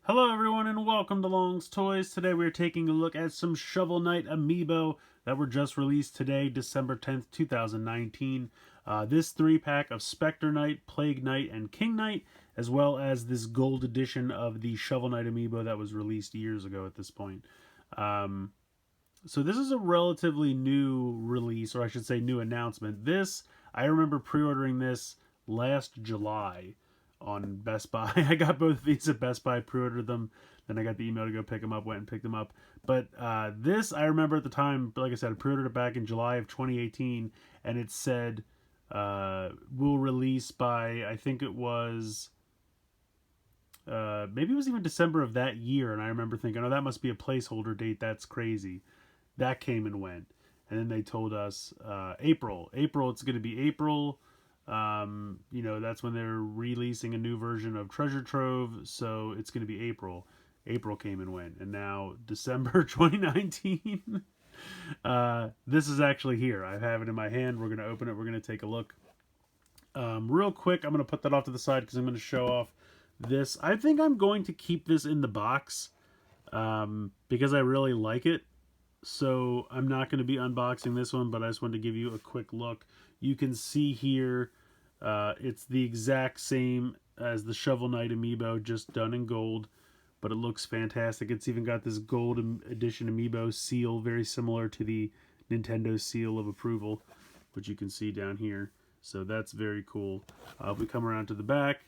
Hello everyone and welcome to Long's Toys. Today we're taking a look at some Shovel Knight Amiibo that were just released today, December 10th, 2019. This 3-pack of Spectre Knight, Plague Knight, and King Knight, as well as this gold edition of the Shovel Knight Amiibo that was released years ago at this point. So this is a relatively new release, or I should say new announcement. I remember pre-ordering this last July on Best Buy. I got both of these at Best Buy, pre-ordered them, then I got the email to go pick them up, went and picked them up. But this, I remember at the time, like I said, I pre-ordered it back in July of 2018, and it said, will release by, I think it was, maybe it was even December of that year, and I remember thinking, oh, that must be a placeholder date, that's crazy. That came and went. And then they told us April, it's going to be April. That's when they're releasing a new version of Treasure Trove, so it's going to be April. April came and went, and now December 2019. This is actually here. I have it in my hand. We're going to open it. We're going to take a look. Real quick, I'm going to put that off to the side because I'm going to show off this. I think I'm going to keep this in the box because I really like it. So I'm not going to be unboxing this one, but I just wanted to give you a quick look. You can see here, it's the exact same as the Shovel Knight Amiibo, just done in gold, but it looks fantastic. It's even got this gold edition Amiibo seal, very similar to the Nintendo seal of approval, which you can see down here. So that's very cool. If we come around to the back,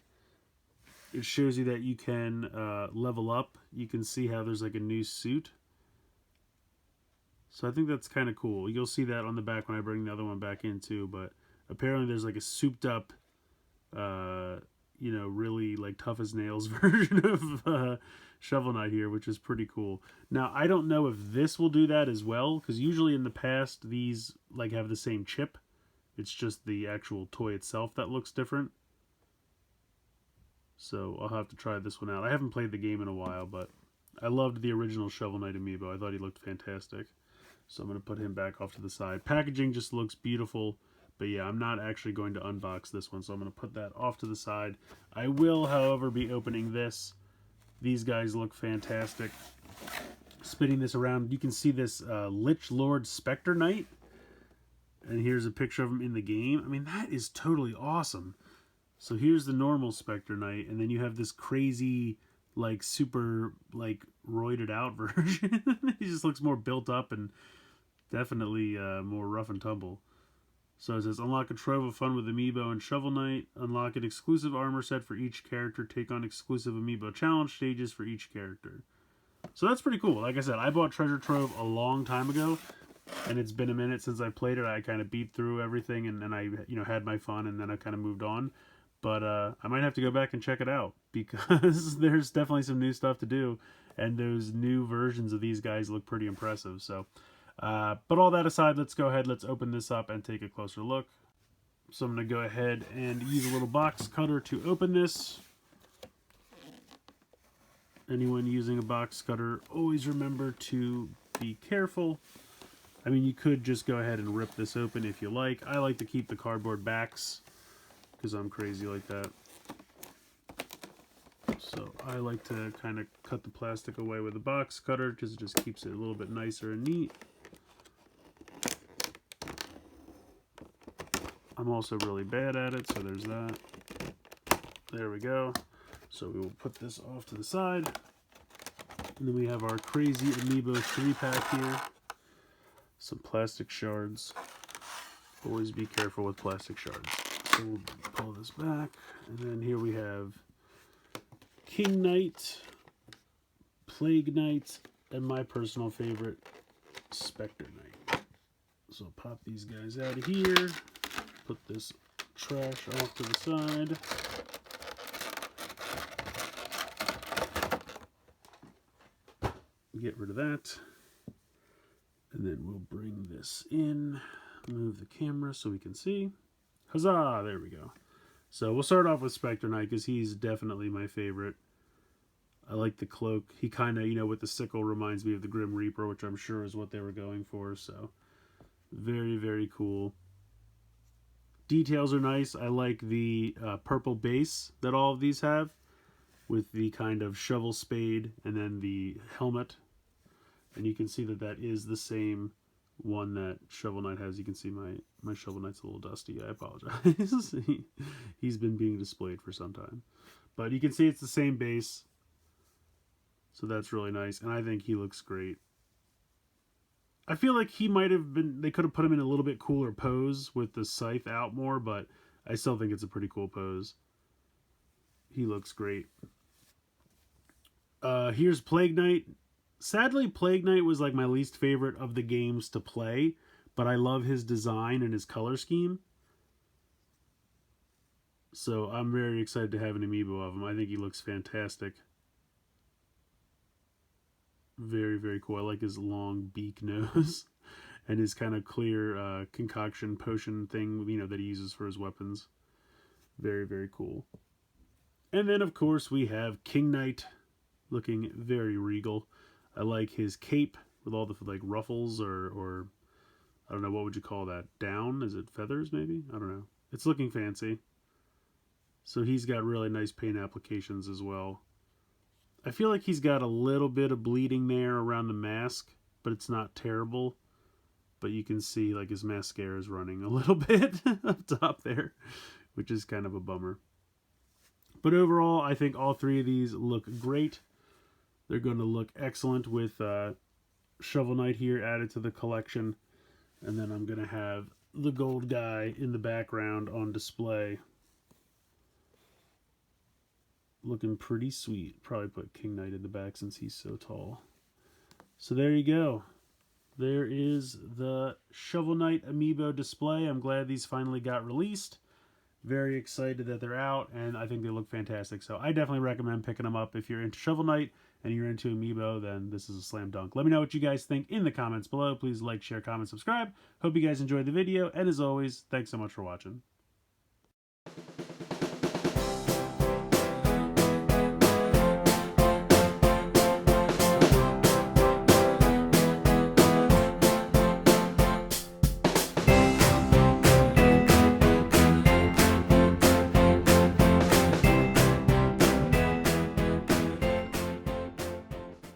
it shows you that you can level up. You can see how there's like a new suit. So I think that's kind of cool. You'll see that on the back when I bring the other one back in too. But apparently there's like a souped up, really like tough as nails version of Shovel Knight here, which is pretty cool. Now, I don't know if this will do that as well, because usually in the past these like have the same chip. It's just the actual toy itself that looks different. So I'll have to try this one out. I haven't played the game in a while, but I loved the original Shovel Knight Amiibo. I thought he looked fantastic. So I'm going to put him back off to the side. Packaging just looks beautiful. But yeah, I'm not actually going to unbox this one. So I'm going to put that off to the side. I will, however, be opening this. These guys look fantastic. Spinning this around, you can see this Lich Lord Spectre Knight. And here's a picture of him in the game. I mean, that is totally awesome. So here's the normal Spectre Knight. And then you have this crazy, like, super, like, roided out version. He just looks more built up and definitely more rough and tumble. So it says, unlock a trove of fun with Amiibo and Shovel Knight. Unlock an exclusive armor set for each character. Take on exclusive Amiibo challenge stages for each character. So that's pretty cool. Like I said, I bought Treasure Trove a long time ago, and it's been a minute since I played it. I kind of beat through everything, and then I had my fun, and then I kind of moved on. But I might have to go back and check it out, because there's definitely some new stuff to do, and those new versions of these guys look pretty impressive. So, but all that aside, let's go ahead, let's open this up and take a closer look. So I'm going to go ahead and use a little box cutter to open this. Anyone using a box cutter, always remember to be careful. I mean, you could just go ahead and rip this open if you like. I like to keep the cardboard backs, because I'm crazy like that. So I like to kind of cut the plastic away with a box cutter, because it just keeps it a little bit nicer and neat. I'm also really bad at it, so there's that. There we go. So we will put this off to the side. And then we have our crazy Amiibo 3-pack here. Some plastic shards. Always be careful with plastic shards. So we'll pull this back. And then here we have King Knight, Plague Knight, and my personal favorite, Spectre Knight. So I'll pop these guys out of here. Put this trash off to the side. Get rid of that. And then we'll bring this in. Move the camera so we can see. Huzzah! There we go. So we'll start off with Spectre Knight, because he's definitely my favorite. I like the cloak. He kind of, with the sickle reminds me of the Grim Reaper, which I'm sure is what they were going for. So very, very cool. Details are nice. I like the purple base that all of these have. with the kind of shovel spade and then the helmet. And you can see that that is the same one that Shovel Knight has. You can see my Shovel Knight's a little dusty. I apologize. He's been being displayed for some time. But you can see it's the same base. So that's really nice. And I think he looks great. I feel like he might have been... They could have put him in a little bit cooler pose with the scythe out more. But I still think it's a pretty cool pose. He looks great. Here's Plague Knight. Sadly, Plague Knight was like my least favorite of the games to play, but I love his design and his color scheme. So I'm very excited to have an amiibo of him. I think he looks fantastic. Very, very cool. I like his long beak nose and his kind of clear concoction potion thing, you know, that he uses for his weapons. Very, very cool. And then, of course, we have King Knight looking very regal. I like his cape with all the like ruffles or I don't know, what would you call that? Down? Is it feathers maybe? I don't know. It's looking fancy. So he's got really nice paint applications as well. I feel like he's got a little bit of bleeding there around the mask, but it's not terrible. But you can see like his mascara is running a little bit up top there, which is kind of a bummer. But overall, I think all three of these look great. They're going to look excellent with Shovel Knight here added to the collection. And then I'm going to have the gold guy in the background on display. Looking pretty sweet. Probably put King Knight in the back since he's so tall. So there you go. There is the Shovel Knight Amiibo display. I'm glad these finally got released. Very excited that they're out, and I think they look fantastic. So I definitely recommend picking them up. If you're into Shovel Knight and you're into Amiibo, then this is a slam dunk. Let me know what you guys think in the comments below. Please like, share, comment, subscribe. Hope you guys enjoyed the video, and as always, thanks so much for watching.